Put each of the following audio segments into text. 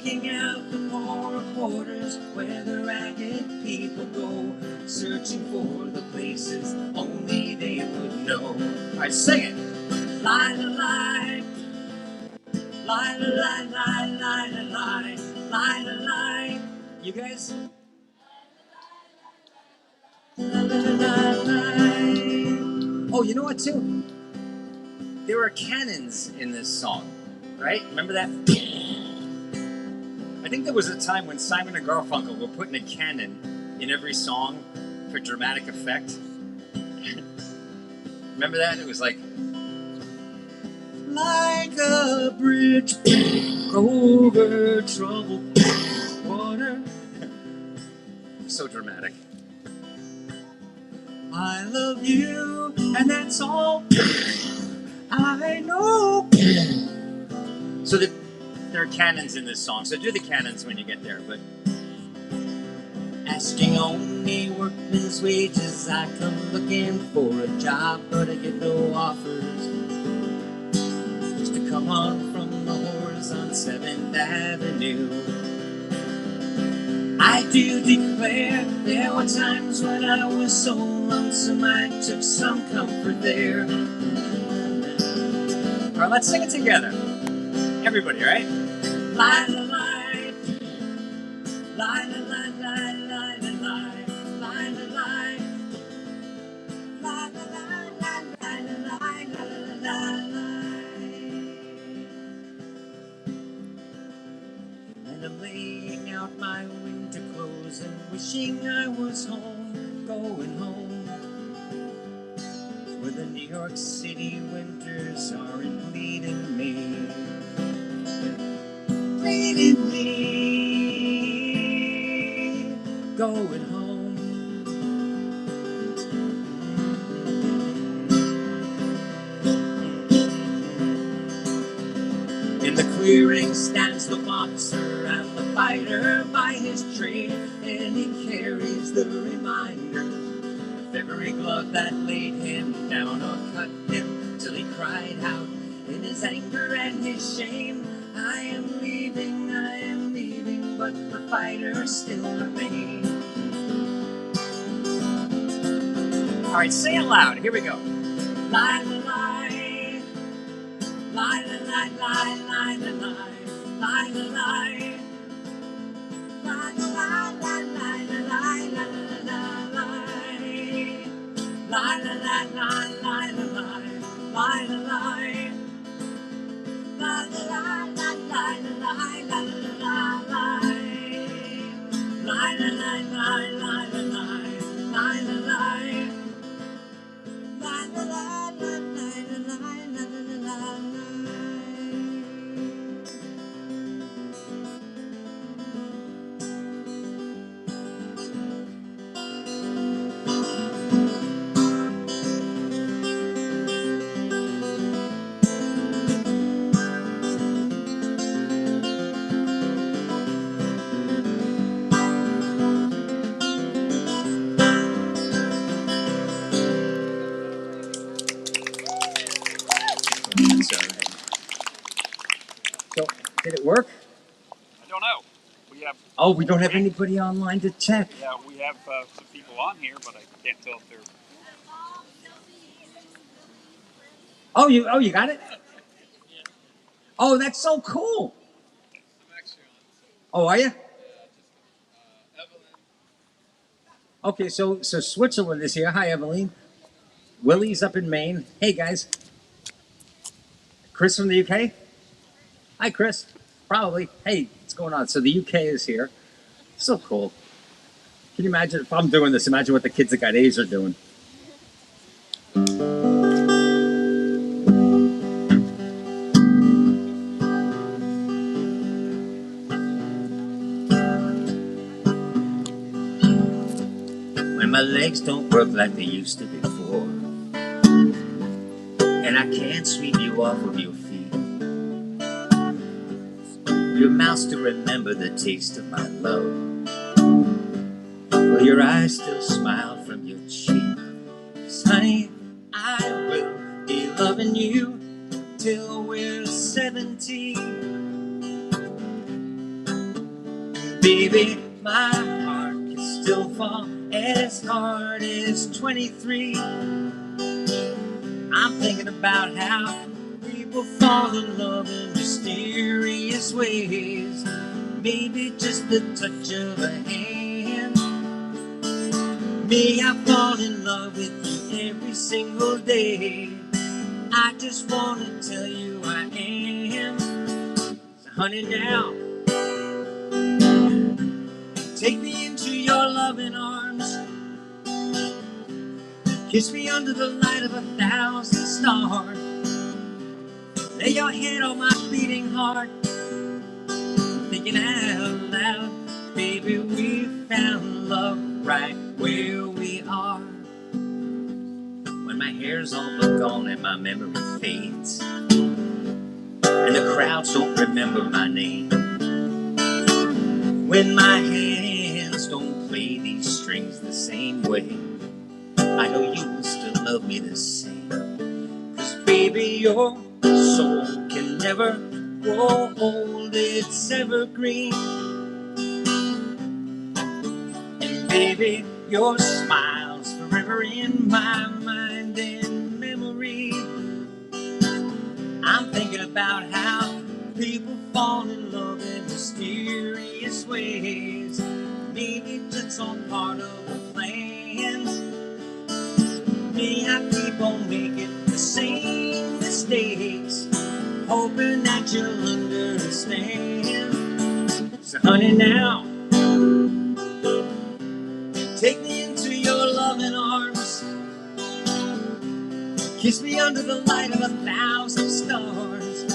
Seeking out the poorer quarters where the ragged people go, searching for the places only they would know. All right, sing it. Lie, lie, lie, lie, lie, lie, lie, lie, lie, lie. You guys? Lie, lie, lie. Oh, you know what too? There are cannons in this song, right? Remember that? I think there was a time when Simon and Garfunkel were putting a cannon in every song for dramatic effect. Remember that? It was like a bridge over troubled water. So dramatic. I love you, and that's all I know. So there are cannons in this song. So do the cannons when you get there. But asking only workman's wages, I come looking for a job, but I get no offers. Used to come on from the whores on 7th Avenue. I do declare there were times when I was so lonesome I took some comfort there. All right, let's sing it together. Everybody, all right? Lie, lie, lie, lie, lie, lie, lie, lie, lie, lie, lie, lie, lie, lie, lie, lie. And I'm laying out my winter clothes and wishing I was home, going home, where the New York City winters aren't bleeding me, bleeding me, going home. In the clearing stands the boxer and the fighter by his trade, and he carries the reminder of every glove that laid him down or cut him till he cried out in his anger and his shame, I am leaving, but the fighter still remains. All right, say it loud. Here we go. Lie, lie, lie, lie, lie, lie, lie, lie, lie, lie. La la la la la la la la la la So, did it work? I don't know. We have. Oh, we don't have anybody online to check. Yeah, we have some people on here, but I can't tell if they're. Oh, you got it? Oh, that's so cool. Oh, are you? Okay, so Switzerland is here. Hi, Evelyn. Willie's up in Maine. Hey, guys. Chris from the UK? Hi, Chris. Probably. Hey, what's going on? So the UK is here. So cool. Can you imagine if I'm doing this? Imagine what the kids that got A's are doing. When my legs don't work like they used to before, and I can't sweep you off of your feet, your mouth still remember the taste of my love. Will your eyes still smile from your cheek? 'Cause honey, I will be loving you till we're 70. Baby, my heart can still fall as hard as 23. I'm thinking about how people fall in love in mysterious ways. Maybe just the touch of a hand. Me, I fall in love with you every single day. I just wanna tell you I am. So honey, now take me into your loving arms. Kiss me under the light of 1,000 stars. Lay your head on my beating heart. I'm thinking out loud, baby, we found love right where we are. When my hair's all but gone and my memory fades, and the crowds don't remember my name. When my hands don't play these strings the same way, I know you will still love me the same. 'Cause baby, your soul can never grow old, it's evergreen. And baby, your smile's forever in my mind and memory. I'm thinking about how people fall in love in mysterious ways. Maybe it's all part of the plan. Me, I keep on making the same mistakes, hoping that you'll understand. So honey, now take me into your loving arms. Kiss me under the light of 1,000 stars.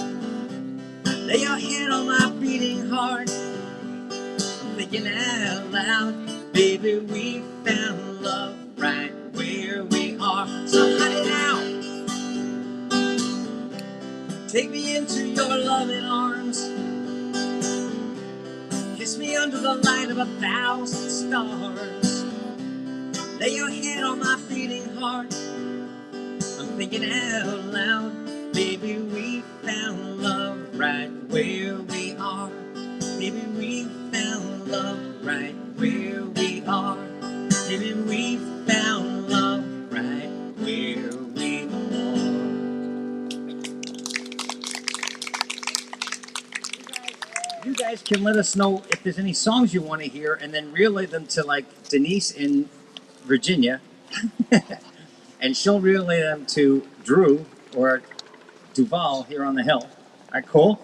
Lay your head on my beating heart. I'm thinking out loud, baby, we found love right where we are. So honey, now take me into your loving arms. Kiss me under the light of 1,000 stars. Lay your head on my beating heart. I'm thinking out loud, baby, we found love right where we are. Baby, we found love right where we are. Baby, we found love right where we are. You guys can let us know if there's any songs you want to hear, and then relay them to like Denise in Virginia, and she'll relay them to Drew or Duval here on the hill. All right, cool.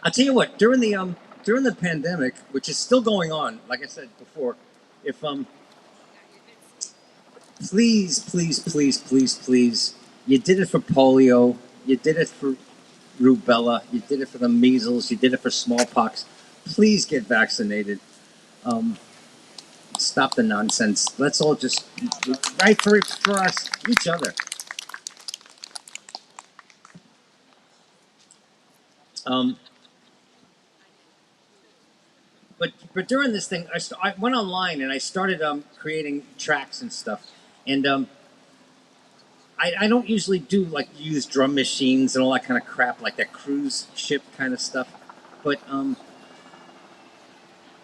I'll tell you what. During the pandemic, which is still going on, like I said before, if please, please, please, please, please, you did it for polio, you did it for rubella, you did it for the measles, you did it for smallpox. Please get vaccinated. Stop the nonsense. Let's all just fight for us, each other. Um, but during this thing, I went online and I started creating tracks and stuff, and I don't usually do like use drum machines and all that kind of crap, like that cruise ship kind of stuff, but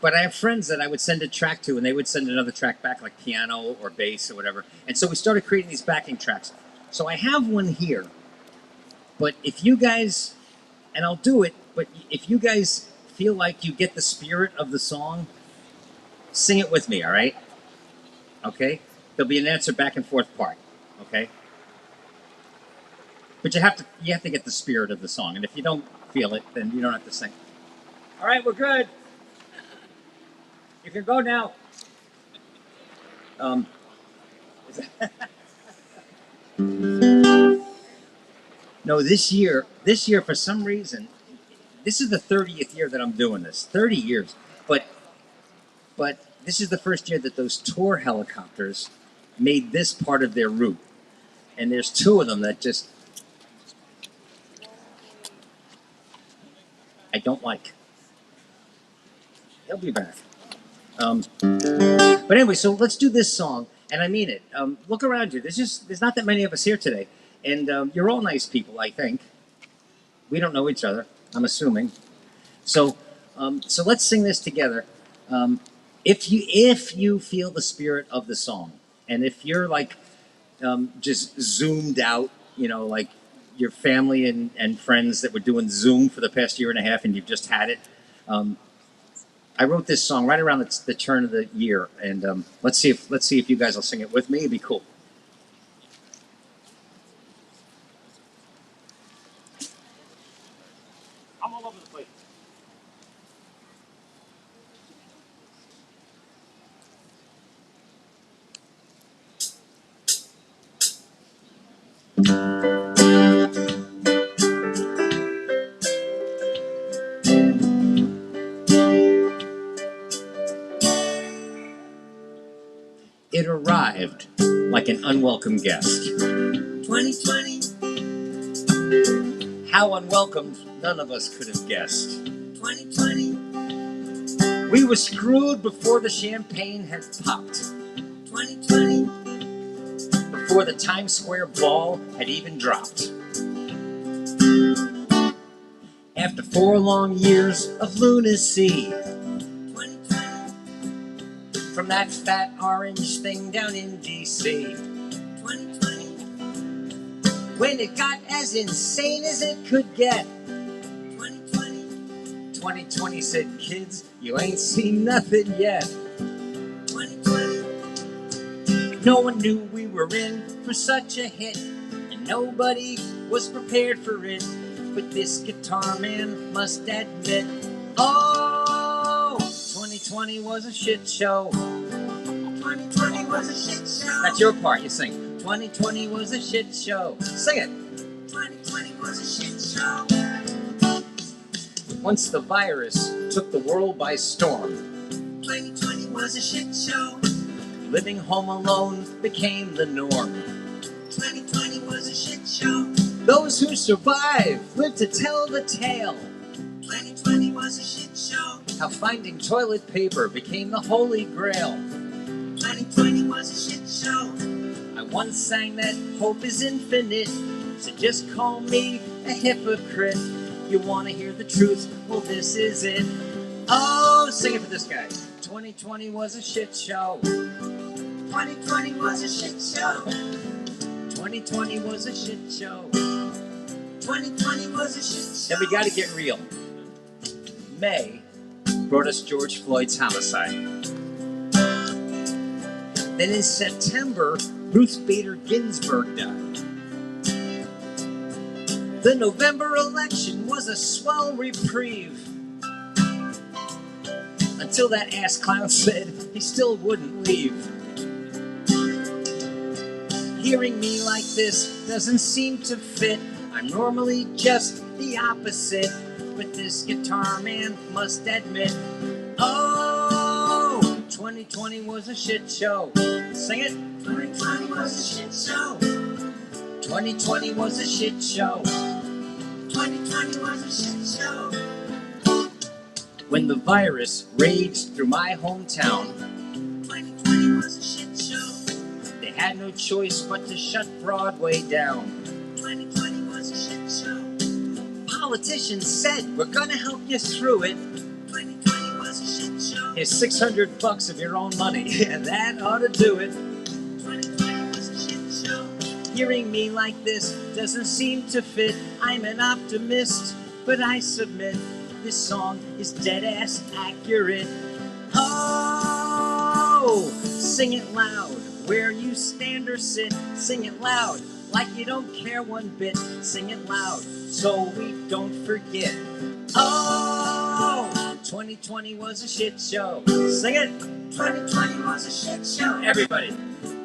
I have friends that I would send a track to, and they would send another track back, like piano or bass or whatever, and so we started creating these backing tracks. So I have one here, but if you guys, and I'll do it, but if you guys feel like you get the spirit of the song, sing it with me, all right? Okay? There'll be an answer back and forth part, okay? But you have to get the spirit of the song, and if you don't feel it, then you don't have to sing. All right, we're good. You can go now. No, this year for some reason, this is the 30th year that I'm doing this. 30 years, but this is the first year that those tour helicopters made this part of their route. And there's two of them that just I don't like. They'll be back. But anyway, so let's do this song, and I mean it. Look around you. There's not that many of us here today, and you're all nice people, I think. We don't know each other, I'm assuming. So let's sing this together. If you feel the spirit of the song, and if you're like just zoomed out, like your family and friends that were doing Zoom for the past year and a half, and you've just had it. I wrote this song right around the turn of the year, and let's see if you guys will sing it with me. It'd be cool. I'm all over the place. It arrived like an unwelcome guest. 2020. How unwelcomed, none of us could have guessed. 2020. We were screwed before the champagne had popped. 2020. Before the Times Square ball had even dropped. After 4 long years of lunacy. 2020. From that fat orange thing down in D.C. 2020. When it got as insane as it could get. 2020 said, kids, you ain't seen nothing yet. 2020. No one knew we were in for such a hit, and nobody was prepared for it. But this guitar man must admit, oh, 2020 was a shit show. 2020 was a shit show. That's your part, you sing. 2020 was a shit show. Sing it. 2020 was a shit show. Once the virus took the world by storm. 2020 was a shit show. Living home alone became the norm. 2020 was a shit show. Those who survived lived to tell the tale. 2020 was a shit show. How finding toilet paper became the holy grail. 2020 was a shit show. I once sang that hope is infinite, so just call me a hypocrite. You want to hear the truth? Well, this is it. Oh, sing it for this guy. 2020 was a shit show. 2020 was a shit show. 2020 was a shit show. 2020 was a shit show. Then we gotta get real. May brought us George Floyd's homicide. Then in September, Ruth Bader Ginsburg died. The November election was a swell reprieve. Until that ass clown said he still wouldn't leave. Hearing me like this doesn't seem to fit. I'm normally just the opposite, but this guitar man must admit, oh, 2020 was a shit show. Sing it. 2020 was a shit show. 2020 was a shit show. 2020 was a shit show. When the virus raged through my hometown, 2020 was a shit show. They had no choice but to shut Broadway down. 2020 was a shit show. Politicians said, we're gonna help you through it. 2020 was a shit show. Here's $600 of your own money, and that ought to do it. 2020 was a shit show. Hearing me like this doesn't seem to fit. I'm an optimist, but I submit this song is dead-ass accurate. Oh, sing it loud, where you stand or sit. Sing it loud, like you don't care one bit. Sing it loud, so we don't forget. Oh, 2020 was a shit show. Sing it. 2020 was a shit show. Everybody.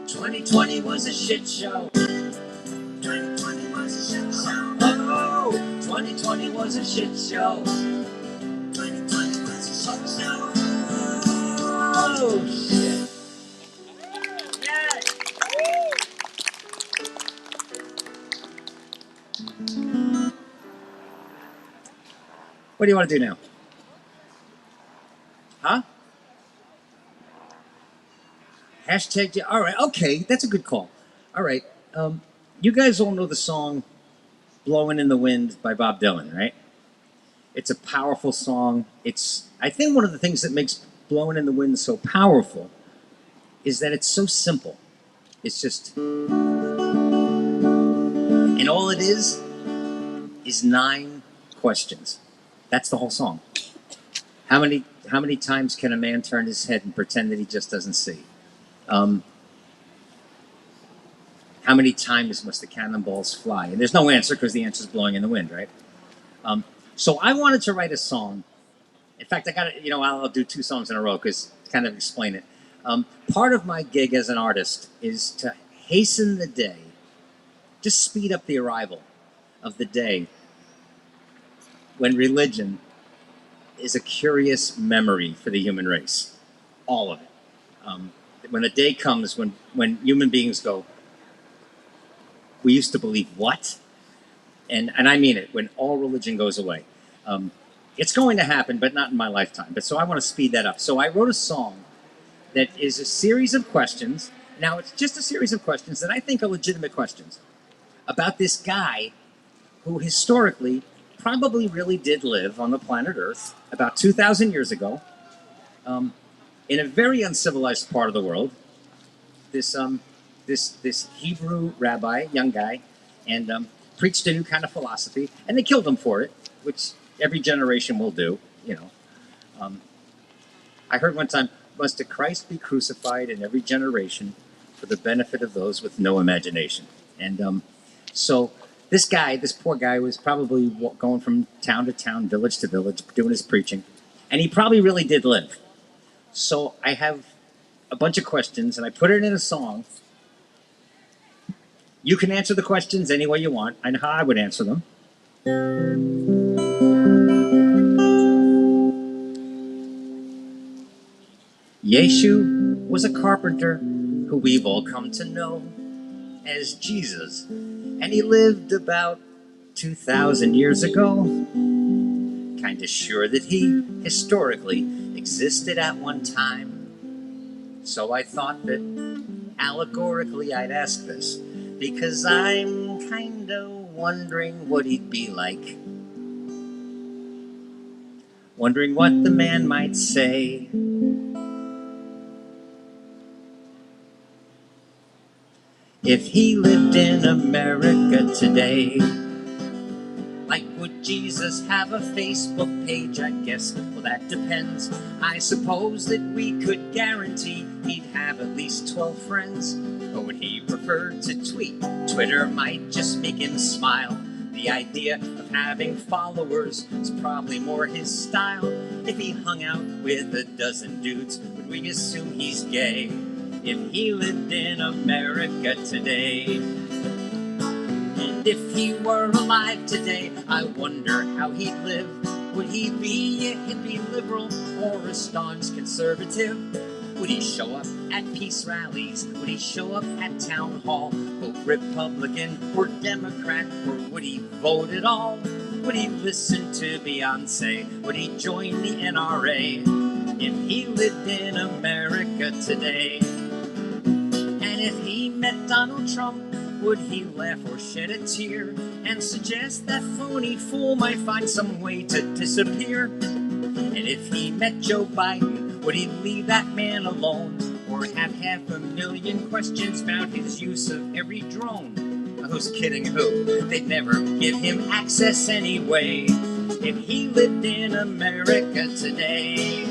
2020 was a shit show. 2020 was a shit show. Oh, 2020 was a shit show. 2020 was a shit show. Oh, Oh, shit. Yay. What do you want to do now? Huh? Hashtag. All right. Okay. That's a good call. All right. You guys all know the song "Blowing in the Wind" by Bob Dylan, right? It's a powerful song. I think one of the things that makes "Blowing in the Wind" so powerful is that it's so simple. It's just, and all it is 9 questions. That's the whole song. How many times can a man turn his head and pretend that he just doesn't see? How many times must the cannonballs fly? And there's no answer because the answer is blowing in the wind, right? So I wanted to write a song. In fact, I got it. I'll do 2 songs in a row because to kind of explain it. Part of my gig as an artist is to hasten the day, just speed up the arrival of the day when religion is a curious memory for the human race, all of it. When the day comes when human beings go, we used to believe what? And I mean it, when all religion goes away. It's going to happen, but not in my lifetime. But so I want to speed that up. So I wrote a song that is a series of questions. Now, it's just a series of questions that I think are legitimate questions about this guy who historically probably really did live on the planet Earth about 2,000 years ago in a very uncivilized part of the world. This Hebrew rabbi, young guy, and preached a new kind of philosophy, and they killed him for it, which every generation will do, I heard one time, must a Christ be crucified in every generation for the benefit of those with no imagination? And so this poor guy, was probably going from town to town, village to village, doing his preaching, and he probably really did live. So I have a bunch of questions, and I put it in a song. You can answer the questions any way you want. I know how I would answer them. Yeshu was a carpenter who we've all come to know as Jesus, and he lived about 2,000 years ago. Kinda sure that he historically existed at one time. So I thought that allegorically I'd ask this, because I'm kinda wondering what he'd be like. Wondering what the man might say. If he lived in America today. Like, would Jesus have a Facebook page? I guess, well, that depends. I suppose that we could guarantee he'd have at least 12 friends. Or would he prefer to tweet? Twitter might just make him smile. The idea of having followers is probably more his style. If he hung out with a dozen dudes, would we assume he's gay? If he lived in America today. And if he were alive today, I wonder how he'd live. Would he be a hippie liberal or a staunch conservative? Would he show up at peace rallies? Would he show up at town hall? Vote Republican or Democrat? Or would he vote at all? Would he listen to Beyonce? Would he join the NRA? If he lived in America today. And if he met Donald Trump, would he laugh or shed a tear and suggest that phony fool might find some way to disappear? And if he met Joe Biden, would he leave that man alone or have 500,000 questions about his use of every drone? Who's kidding who? They'd never give him access anyway. If he lived in America today.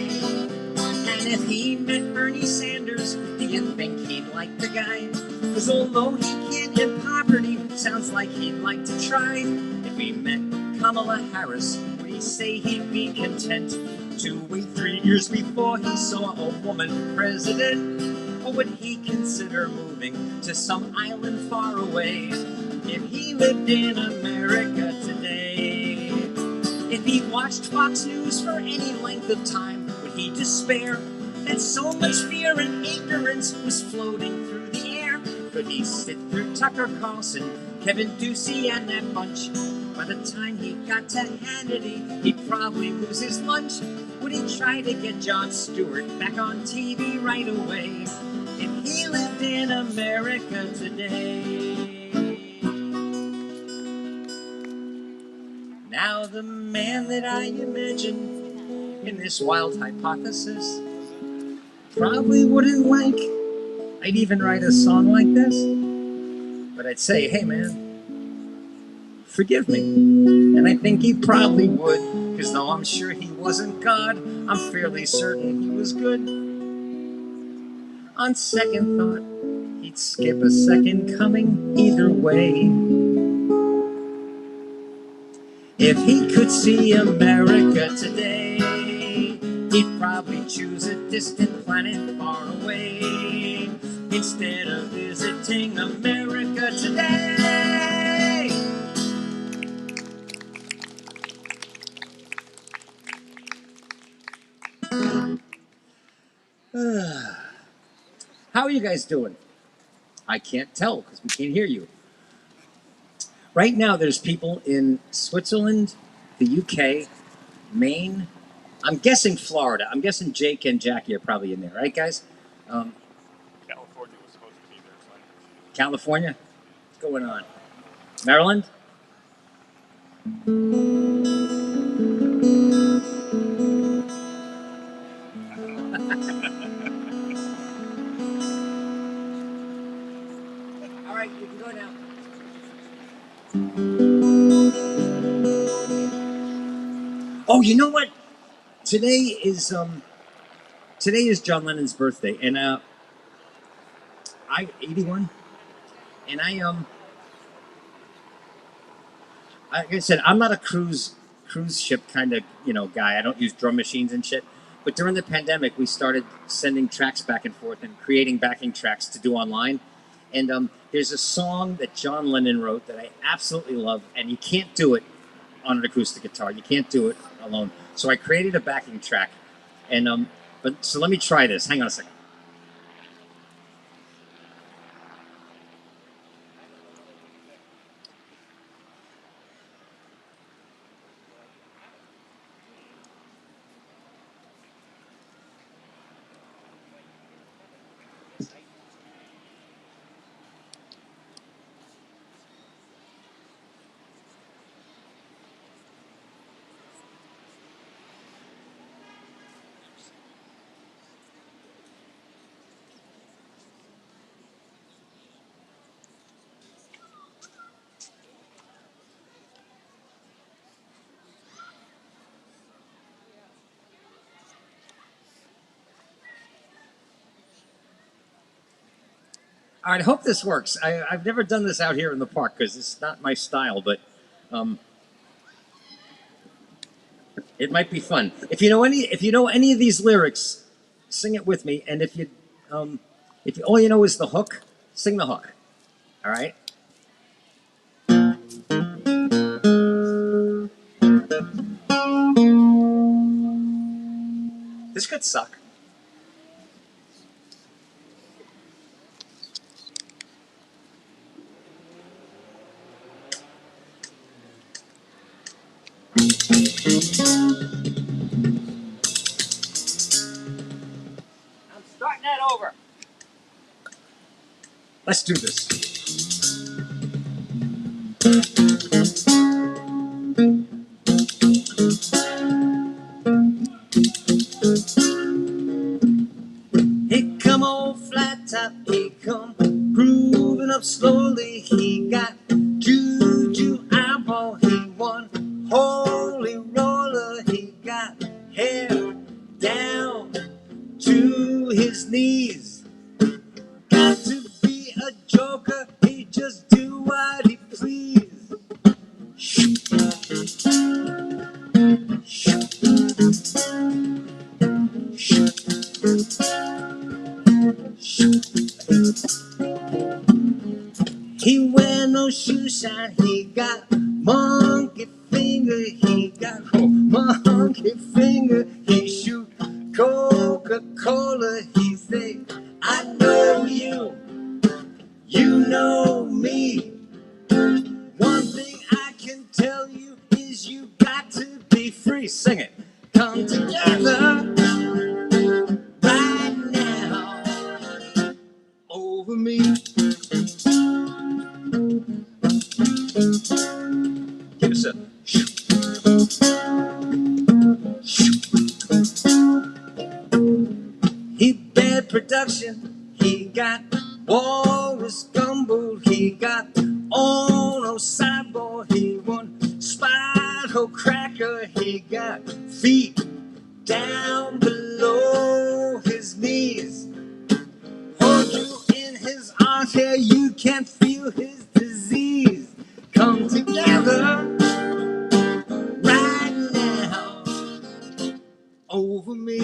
And if he met Bernie Sanders, do you think he'd like the guy? Cause although he can't end poverty, sounds like he'd like to try. If we met Kamala Harris, would he say he'd be content to wait 3 years before he saw a woman president? Or would he consider moving to some island far away if he lived in America today? If he watched Fox News for any length of time, would he despair that so much fear and ignorance was floating through the air. Could he sit through Tucker Carlson, Kevin Ducey, and that bunch? By the time he got to Hannity, he'd probably lose his lunch. Would he try to get Jon Stewart back on TV right away if he lived in America today? Now the man that I imagine in this wild hypothesis probably wouldn't like I'd even write a song like this, but I'd say, hey man, forgive me. And I think he probably would, because though I'm sure he wasn't God, I'm fairly certain he was good. On second thought, he'd skip a second coming either way. If he could see America today, he'd probably choose a distant planet far away instead of visiting America today. How are you guys doing? I can't tell because we can't hear you. Right now, there's people in Switzerland, the UK, Maine. I'm guessing Florida. I'm guessing Jake and Jackie are probably in there, right, guys? California was supposed to be there. So California? What's going on? Maryland? All right, you can go now. Oh, you know what? Today is John Lennon's birthday, and I'm 81, and like I said, I'm not a cruise ship kind of guy. I don't use drum machines and shit. But during the pandemic, we started sending tracks back and forth and creating backing tracks to do online. And there's a song that John Lennon wrote that I absolutely love, and you can't do it on an acoustic guitar. You can't do it alone. So I created a backing track, and so let me try this. Hang on a second. All right, I hope this works. I've never done this out here in the park because it's not my style, but it might be fun. If you know any of these lyrics, sing it with me. And if all you know is the hook, sing the hook. All right. This could suck. I'm starting that over. Let's do this. He come on flat top, he come grooving up slowly. He got juju eyeball, he won holy roller. He got hair down to his knees. Got to be a joker, he just do what he please. He wear no shoe shine, he got monkey finger, he got monkey finger, he shoot coconut Coca-Cola, he say, I know you, you know me. One thing I can tell you is you got to be free. Sing it. Come together right now over me. Give us a he bad production. He got Walrus Gumbo. He got Ono Sideboard. He won Spiral Cracker. He got feet down below his knees. Hold you in his arms here. You can feel his disease. Come together right now over me.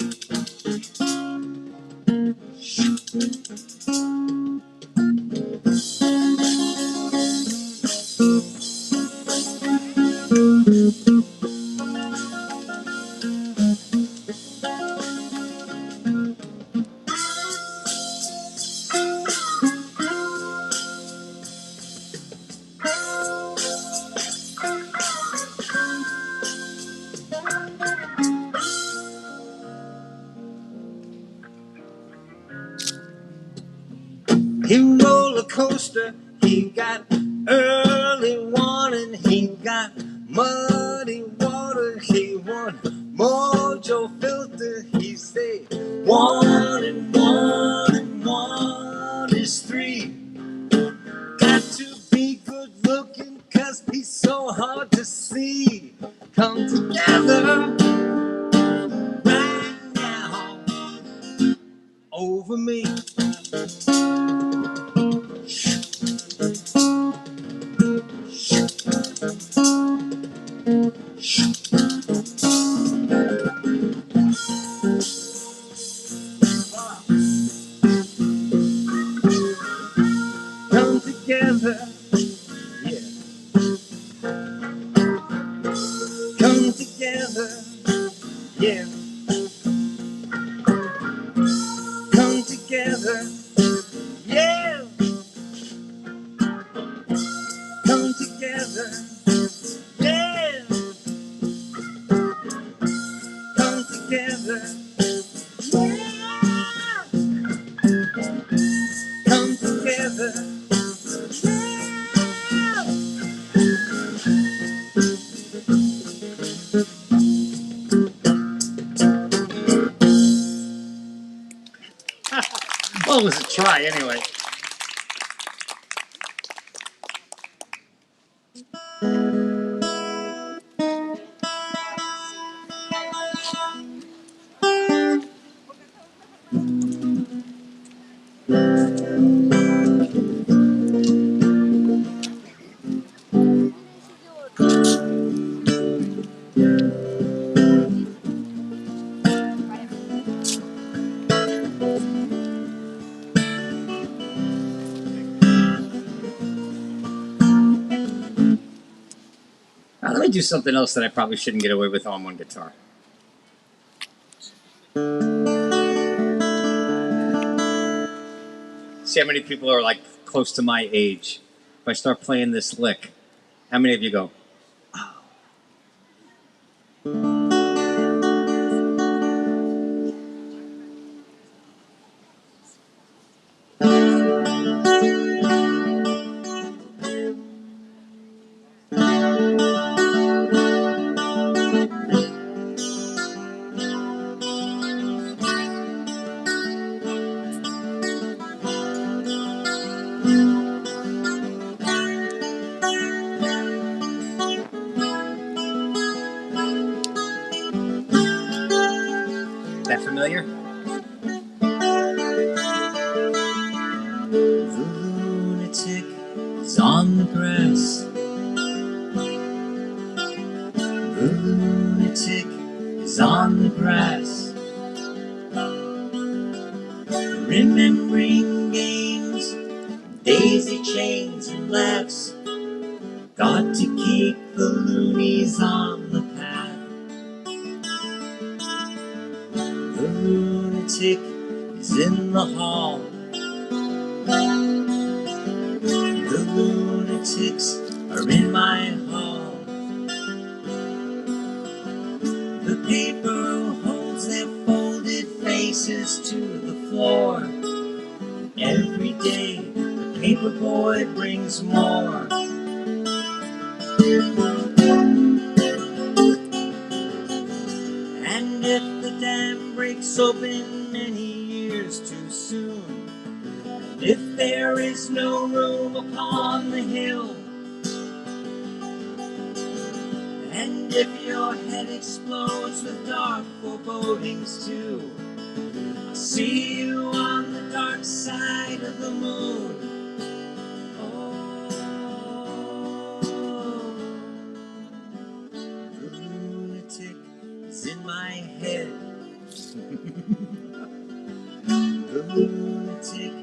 He roller coaster, he got early warning, he got muddy water, he won Mojo Filter, he say 1 and 1 and 1 is 3. Got to be good looking, cause he's so hard to see. Come together right now over me. Come together, yeah. Come together, yeah. Come together, yeah. Come together, yeah. Come together, yeah. Come together, yeah. Well, it was a try anyway. Let me do something else that I probably shouldn't get away with on one guitar. See how many people are like close to my age. If I start playing this lick, how many of you go, oh. That familiar? The lunatic is on the grass. The lunatic is on the grass. Remembering games, daisy chains and laughs. Got to keep the loonies on the path. The lunatic is in the hall. The lunatics are in my hall. The paper holds their folded faces to the floor. Every day the paper boy brings more. And if the dam breaks open many years too soon, and if there is no room upon the hill, and if your head explodes with dark forebodings too, I'll see you on the dark side of the moon. Oh, the lunatic is in my head. The lunatic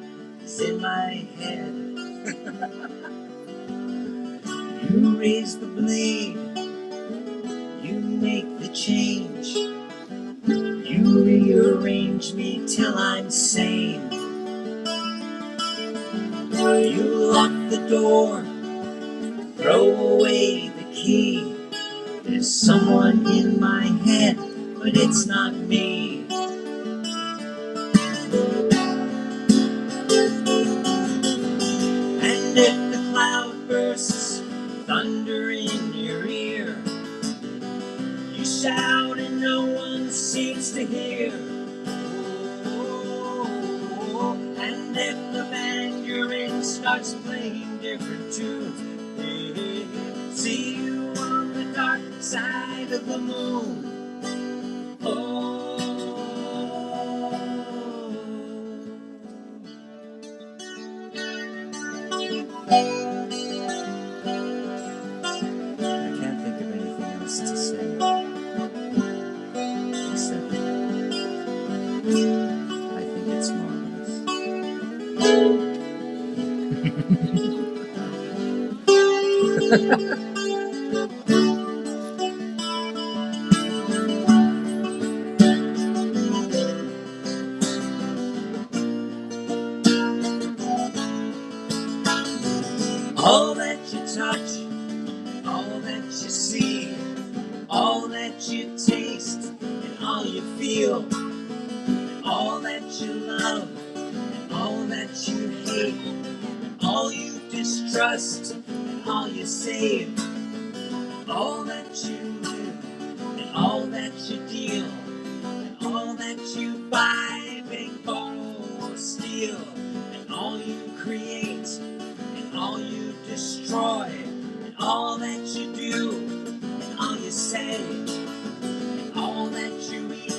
is in my head. You raise the blade, you make the change, you rearrange me till I'm sane. You lock the door, throw away the key. There's someone in my head, but it's not me. And if the cloud bursts, thunder in your ear, you shout and no one seems to hear. Oh, and if the band you're in starts playing different tunes, see you on the dark side of the moon. Oh, I can't think of anything else to say except I think it's marvelous. All that you touch, all that you see, all that you taste, and all you feel, and all that you love, and all that you hate, and all you distrust, and all you save, all that you live, and all that you deal, and all that you buy, beg, borrow, or steal, and all you create, and all you destroy, and all that you do, and all you say, and all that you eat,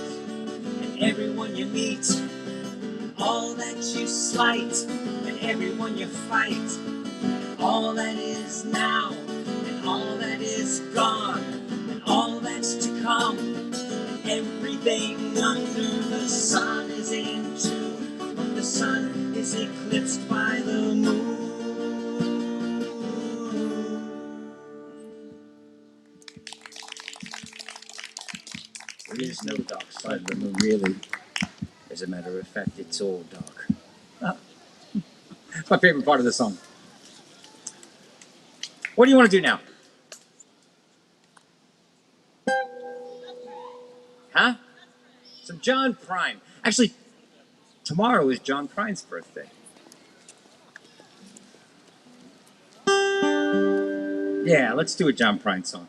and everyone you meet, and all that you slight, and everyone you fight, and all that is now, and all that is gone, and all that's to come, and everything under the sun is in tune, when the sun is eclipsed by the moon. There is no dark side of the moon, really. As a matter of fact, it's all dark. It's my favorite part of the song. What do you want to do now? Huh? Some John Prine. Actually, tomorrow is John Prine's birthday. Yeah, let's do a John Prine song.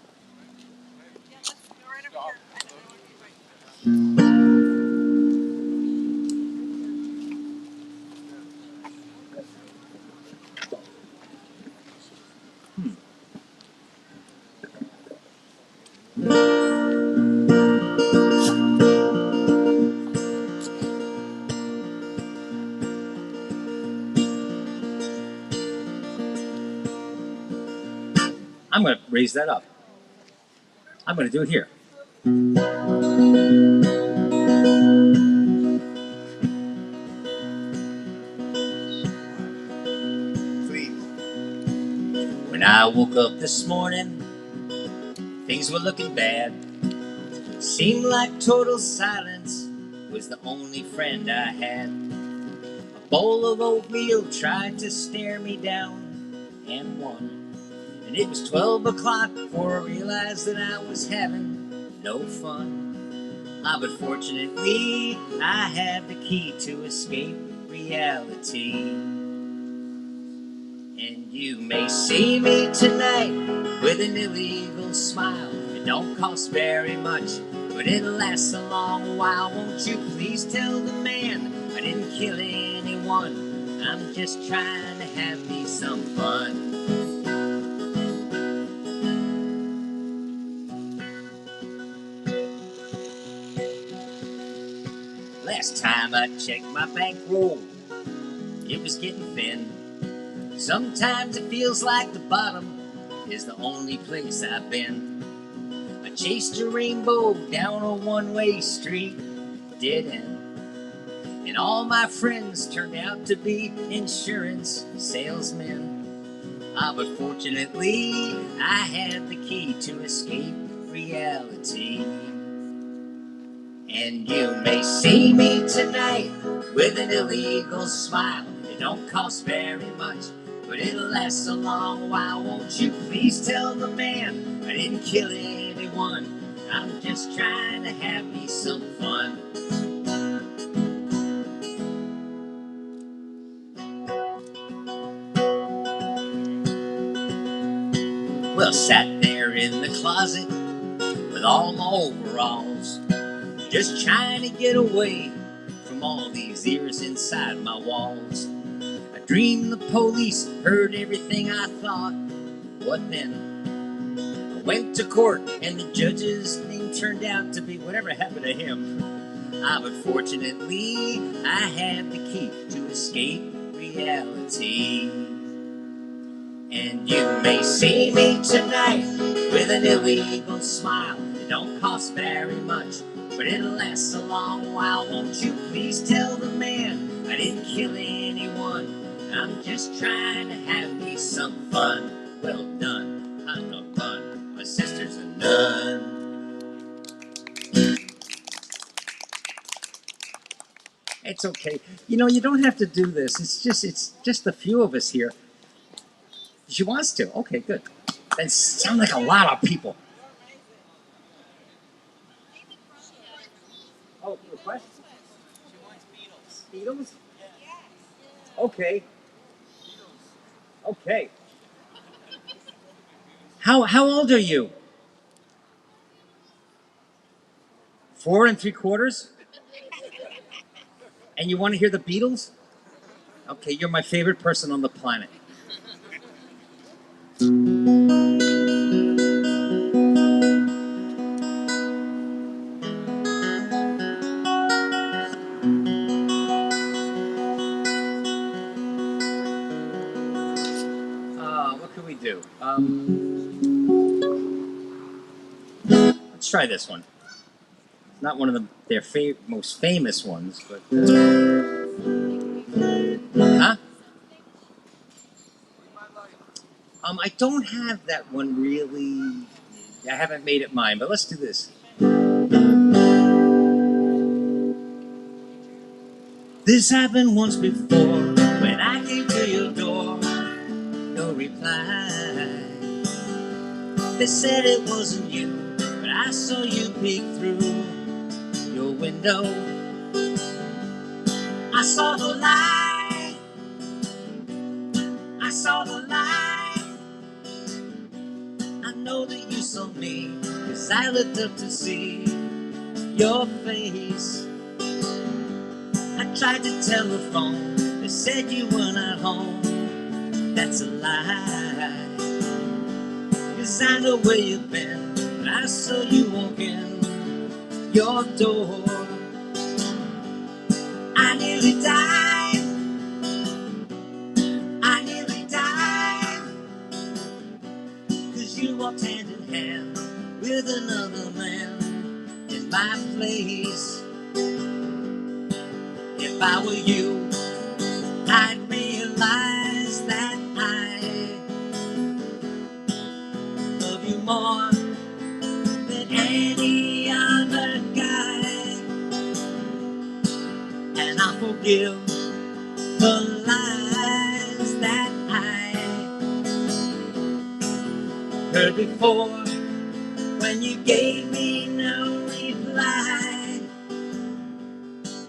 I'm going to raise that up. I'm going to do it here. Please. When I woke up this morning, things were looking bad. Seemed like total silence was the only friend I had. bowl of oatmeal tried to stare me down and won. And it was 12 o'clock before I realized that I was having no fun. But fortunately, I had the key to escape reality. And you may see me tonight with an illegal smile. It don't cost very much, but it'll last a long while. Won't you please tell the man I didn't kill anyone? I'm just trying to have me some fun. Last time I checked my bankroll, it was getting thin. Sometimes it feels like the bottom is the only place I've been. I chased a rainbow down a one-way street, dead end. And all my friends turned out to be insurance salesmen. But fortunately, I had the key to escape reality. And you may see me tonight with an illegal smile. It don't cost very much, but it'll last a long while. Won't you please tell the man I didn't kill anyone? I'm just trying to have me some fun. Well, sat there in the closet with all my overalls, just trying to get away from all these ears inside my walls. I dreamed the police heard everything I thought. What then? I went to court and the judge's name turned out to be whatever happened to him. But fortunately, I had the key to escape reality. And you may see me tonight with an illegal smile. It don't cost very much, but it'll last a long while. Won't you please tell the man I didn't kill anyone? I'm just trying to have me some fun. Well done, I'm no fun. My sister's a nun. It's okay. You know, you don't have to do this. It's just a few of us here. She wants to. Okay, good. That sounds like a lot of people. Oh, request? She wants Beatles. Beatles? Okay. Okay. How old are you? 4 3/4? And you want to hear the Beatles? Okay, you're my favorite person on the planet. What can we do? Let's try this one. It's not one of their most famous ones, but huh? I don't have that one really. I haven't made it mine, but let's do this. This happened once before when I came to your door. No reply. They said it wasn't you, but I saw you peek through your window. I saw the light. I saw the light. I know that you saw me, 'cause I looked up to see your face. I tried to telephone, they said you were not home. That's a lie, 'cause I know where you've been, but I saw you walk in your door. I nearly died. I nearly died, 'cause you walked hand in hand with another man in my place. If I were you, I'd realize that I love you more than any other guy. And I forgive the lies that I heard before when you gave me no reply.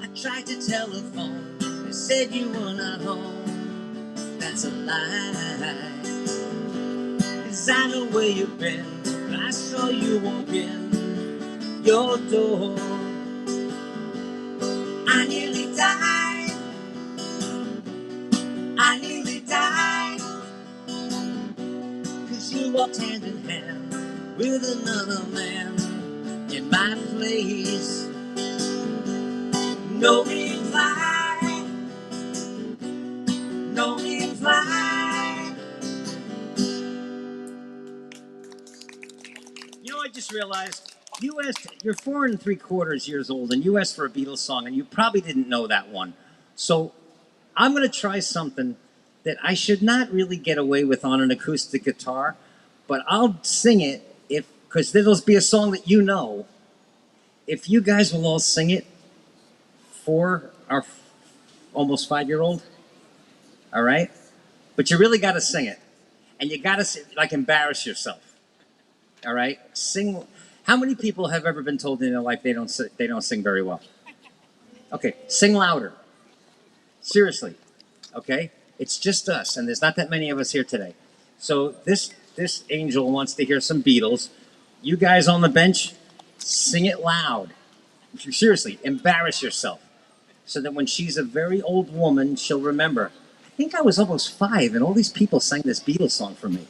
I tried to telephone, they said you were not home. That's a lie, 'cause I know where you've been. I saw you walk in your door. I nearly died, I nearly died, 'cause you walked hand in hand with another man in my place. No reply, no reply. You know, I just realized you asked, you're 4 3/4 years old, and you asked for a Beatles song, and you probably didn't know that one. So I'm going to try something that I should not really get away with on an acoustic guitar, but I'll sing it if, because there'll be a song that you know. If you guys will all sing it for our almost 5-year-old, all right? But you really got to sing it, and you got to like embarrass yourself. All right, sing. How many people have ever been told in their life they don't sing very well? Okay, sing louder. Seriously, okay? It's just us, and there's not that many of us here today. So this angel wants to hear some Beatles. You guys on the bench, sing it loud. Seriously, embarrass yourself, so that when she's a very old woman, she'll remember. I think I was almost 5, and all these people sang this Beatles song for me.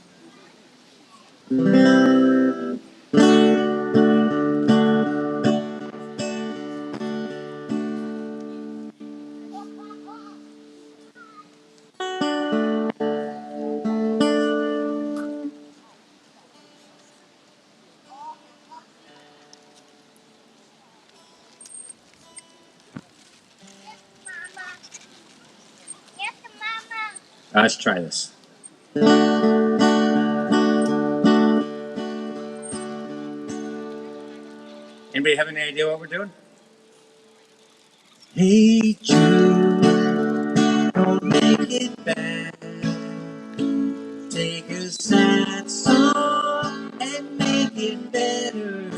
Let's try this. Anybody have any idea what we're doing? Hey Jude, don't make it bad. Take a sad song and make it better.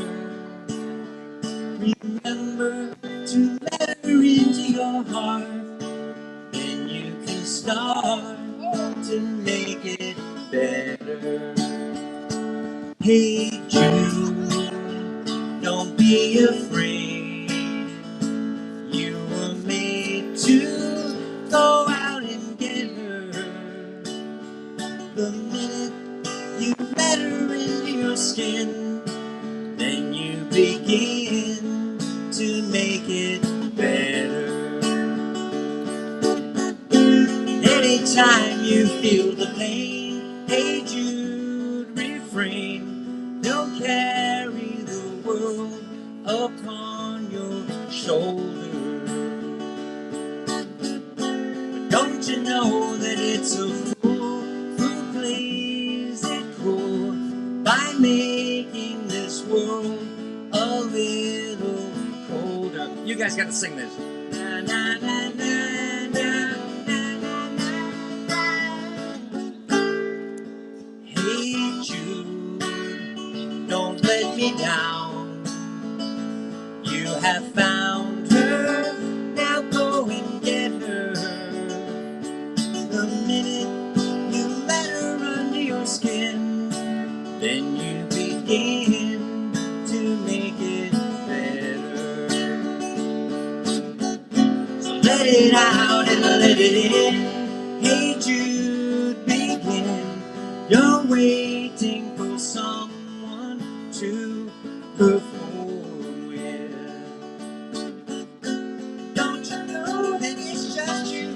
Remember to let her into your heart, then you can start to make it better. Hey Jude, don't be afraid. You were made to go out and get her. The minute you let her into your skin, then you begin to make it better. Anytime you feel the pain, hey Jude, refrain. Don't carry the world upon your shoulder. But don't you know that it's a fool who plays it cool by making this world a little colder? You guys gotta sing this. Na, na, na, na, na. Hey Jude, don't let me down. You have found her, now go and get her. The minute you let her under your skin, then you begin to make it better. So let it out and let it in. Hey Jude, begin. You're waiting for someone to perform with. Don't you know that it's just you?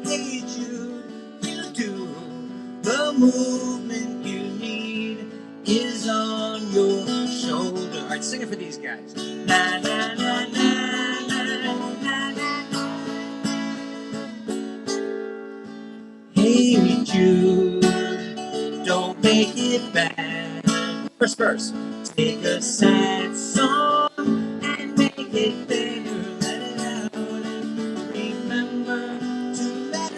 Hey Jude, you do. The movement you need is on your shoulder. All right, sing it for these guys. Na na na na na na na. Hey Jude, don't make it bad. First verse. Take a sad song and make it better. Let it out and remember to let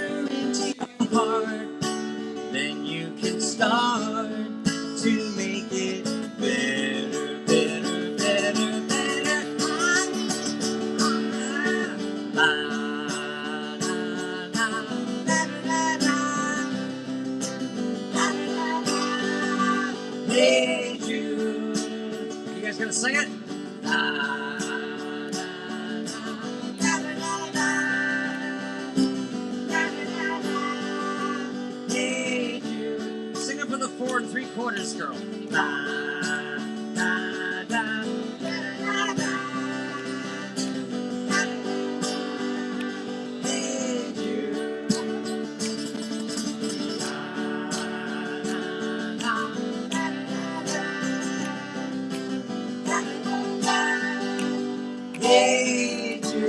4 3/4 girl. La, la, la, la, la, need you. La, la, la, need you.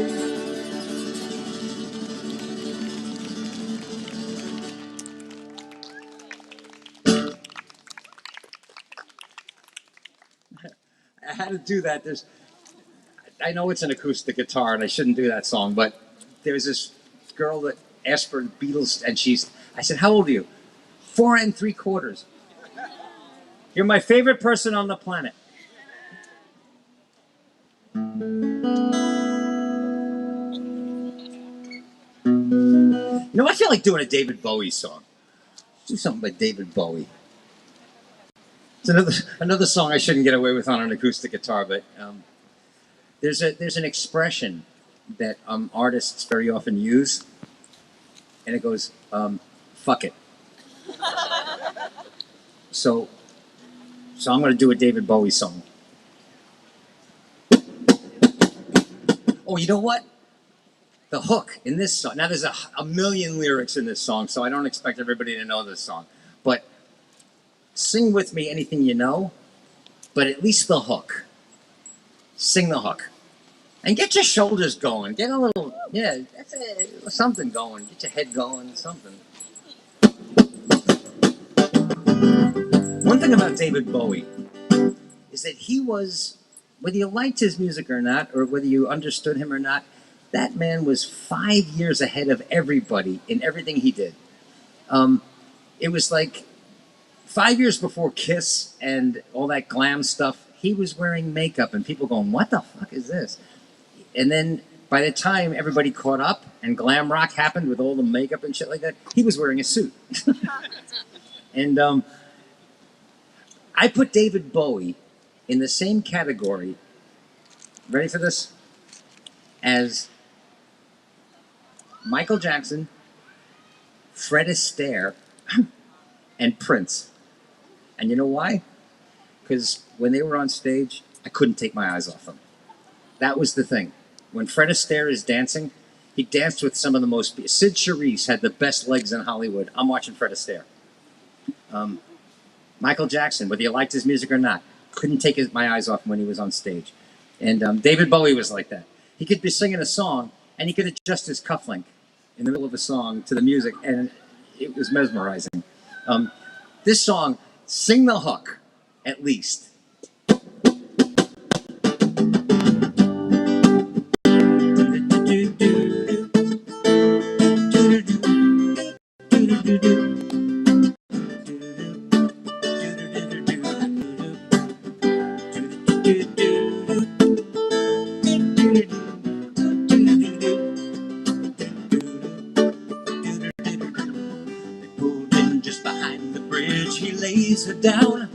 I had to do that. I know it's an acoustic guitar, and I shouldn't do that song, but there's this girl that asked for the Beatles, and I said, how old are you? 4 3/4. You're my favorite person on the planet. You know, I feel like doing a David Bowie song. Let's do something by David Bowie. It's another song I shouldn't get away with on an acoustic guitar, but there's an expression that artists very often use, and it goes, "Fuck it." So I'm going to do a David Bowie song. Oh, you know what? The hook in this song. Now, there's a million lyrics in this song, so I don't expect everybody to know this song. But sing with me anything you know, but at least the hook. Sing the hook. And get your shoulders going. Get a little, something going. Get your head going, something. One thing about David Bowie is that he was, whether you liked his music or not, or whether you understood him or not, that man was 5 years ahead of everybody in everything he did. It was like 5 years before Kiss and all that glam stuff, he was wearing makeup and people going, what the fuck is this? And then by the time everybody caught up and glam rock happened with all the makeup and shit like that, he was wearing a suit. And I put David Bowie in the same category, ready for this, as Michael Jackson, Fred Astaire, and Prince. And you know why? Because when they were on stage, I couldn't take my eyes off them. That was the thing. When Fred Astaire is dancing, he danced with some of the most... Sid Charisse had the best legs in Hollywood. I'm watching Fred Astaire. Michael Jackson, whether you liked his music or not, couldn't take my eyes off him when he was on stage. And David Bowie was like that. He could be singing a song, and he could adjust his cufflink in the middle of a song to the music, and it was mesmerizing. This song, sing the hook, at least. Pulled in just behind the bridge, he lays her down.